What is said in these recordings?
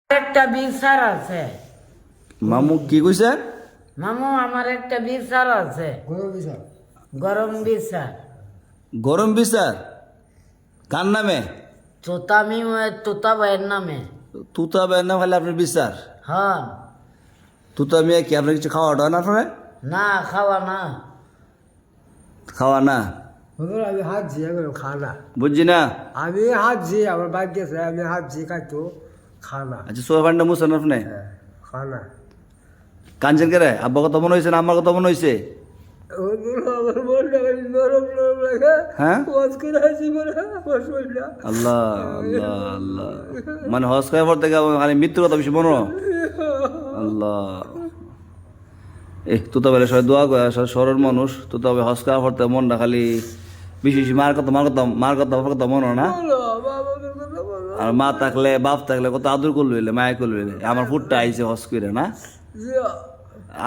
একটা বিচার আছে। মামু কি কইছে? মামু আমার একটা বিচার আছে। গরম বিচার। গরম বিচার কার নামে? তোতা ভাইয়ের নামে। তুতা বের নাম খালি আপনার বিচার? হ্যাঁ। তুতা মেয়ে কি আপনার কিছু খাওয়া দাওয়া না আপনার? না খাওয়া না। খাওয়া না আমি হাত ঝিয়ে খানা। বুঝছি না। আমি হাত ঝিয়ে আমার বাইক গেছে, আমি হাত ঝিয়ে খাইতো খানা। আচ্ছা সোয়াবানটা মুছেন আপনি? হ্যাঁ খানা। কাঞ্চন কে রে? আব্বা কথা মনে হয়েছে না আমার কথা মনে হয়েছে? আমার মনটা নরম নরম লাগে। হ্যাঁ ওয়াজ করে হাসি বলে আমার শরীরটা। আল্লাহ আল্লাহ আল্লাহ, মানে হজ করার পর থেকে খালি মৃত্যুর কথা বেশি মনে হয়? আল্লাহ তুতা বেলে সবাই দোয়া করে সরল মানুষ, তো তবে হজ করার পর থেকে মনটা খালি বেশি বেশি মার কথা বাবার কথা মনে হয় না? বলো বাবার কথা বলো। আর মা থাকলে বাপ থাকলে কত আদর করলো মায়া করলো। আমার ফুটটা আইছে হজ করে না।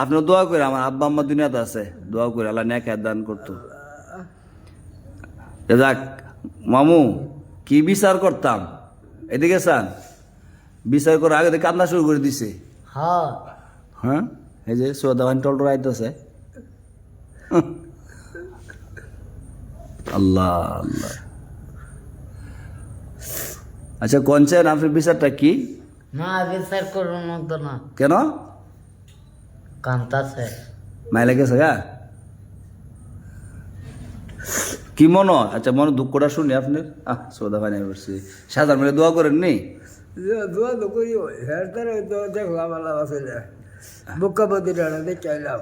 আপনিও দোয়া করে, আমার আব্বা আম্মা দুনিয়াতে আছে, দোয়া করে আল্লাহ নেক দান করতো। যাক মামু কি বিচার করতাম, এদিকে চান বিচার করে আগে থেকে কান্না শুরু করে দিছে। হ্যাঁ। হ্যাঁ এই যে সোদাবান টল আইতেছে। আল্লাহ আল্লাহ। আচ্ছা কনছেন আপনার বিচারটা কি? না বিচার করুন মতো না। কেন? কান্তাছে। মাইলে গেছে গা কি মনে হয়? আচ্ছা মনে দুঃখটা শুনি আপনার। সৌদা ভাই বলছি সাধারণ মিলে দোয়া করেননি? দোয়া তো করি হ্যাঁ তারা তো দেখো আমার আছে না মুখ্যমন্ত্রী দেখে আইলাম।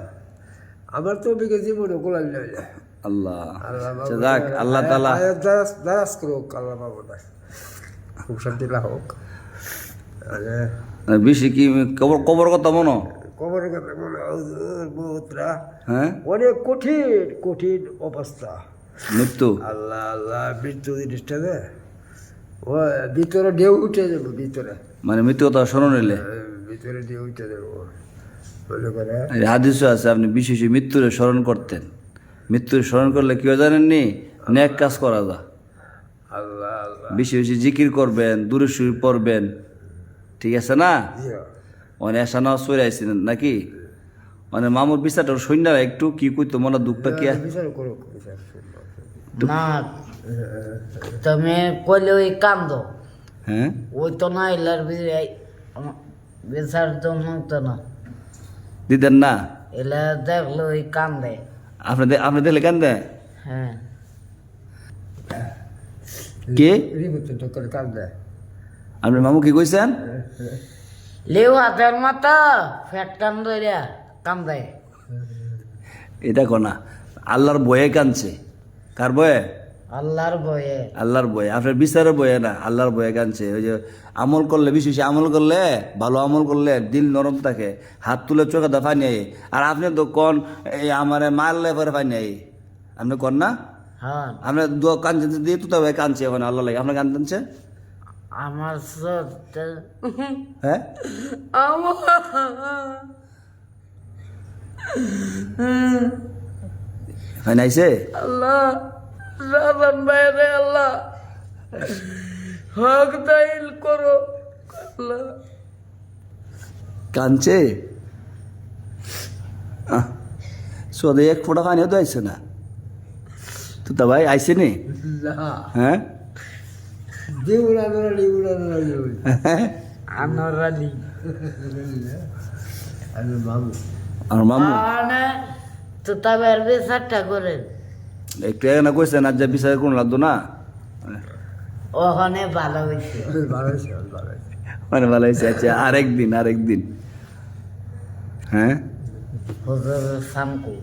আমার তো বিকে জীবনে গোলাল নইলে আল্লাহ। আচ্ছা যাক আল্লাহ তাআলা দারাজ করুক আল্লাহ বাবু না খুব শান্তি হোক। বেশি কি কবর কথা মনে? কবরের কথা মনে বহুতরা হ্যাঁ অনেক কঠিন কঠিন অবস্থা। মৃত্যু আল্লাহ আল্লাহ মৃত্যু জিনিসটা ও ভিতরে ঢেউ উঠে যাবো ভিতরে, মানে মৃত্যু কথা স্মরণ হইলে ভিতরে ঢেউ উঠে যাবো বলে করে। হাদিসও আছে আপনি বিশেষ মৃত্যুরে স্মরণ করতেন। মৃত্যুর স্মরণ করলে কেউ জানেননি নেক কাজ করা যায়। আল্লাহ আল্লাহ বেশি বেশি জিকির করবেন, দূরে সুর পড়বেন, ঠিক আছে না? অনেক আশা নামাজ পড়ে আইছিলেন নাকি? মানে মামুর বিচারটা সৈন্যরা একটু কি কইতো মনে দুঃখটা কি? বিচার করুক বিচার না তুমি কইলে ওই কান্দ। হ্যাঁ ওই তো না এলার বিচার তো হতো না। দিতেন না? এলা দেখলো ওই কান্দে। আপনি দেখলে কেন দেয়? হ্যাঁ কে রিপোর্ট করে কাজ দেয়। আপনি মামু কি কইছেন? লেউ হাতের মাথা ফ্যাট কান ধরিয়া কান্দে। এটা কোনা আল্লাহর বয়ে কানছে। কার বয়ে? আল্লাহর ভয়ে। আল্লাহর বয়ে, আপনার বিচারের বয়ে না, আল্লাহর বয়ে কানছে। ওই যে আমল করলে বেশি বেশি আমল করলে, ভালো আমল করলে দিল নরম থাকে, হাত তুলে চোখে দা পানি আই। আর আপনি তো কন এই আমার মারলে পরে পানি আই, আপনি কন না? হ্যাঁ আপনার কানছেন দিয়ে তো তবে কানছে ওখানে আল্লাহ লাগে আপনার কানছে। আমার সত্যি হ্যাঁ ফাইন আইছে। আল্লাহ রাজান বাইরে আল্লাহ হক দাইল করো আল্লাহ। কানছে সোদে এক ফোটা পানিও তো আইছে না তো তা ভাই আইছে নি? হ্যাঁ আনোরালি আমার মামু তো তবে বিচারটা করেন একটু না কইছেন আর যা বিচার কোন লাগতো না ওখানে ভালো হয়েছে। মানে ভালো হয়েছে। আচ্ছা আরেকদিন হ্যাঁ হুজুর সামকু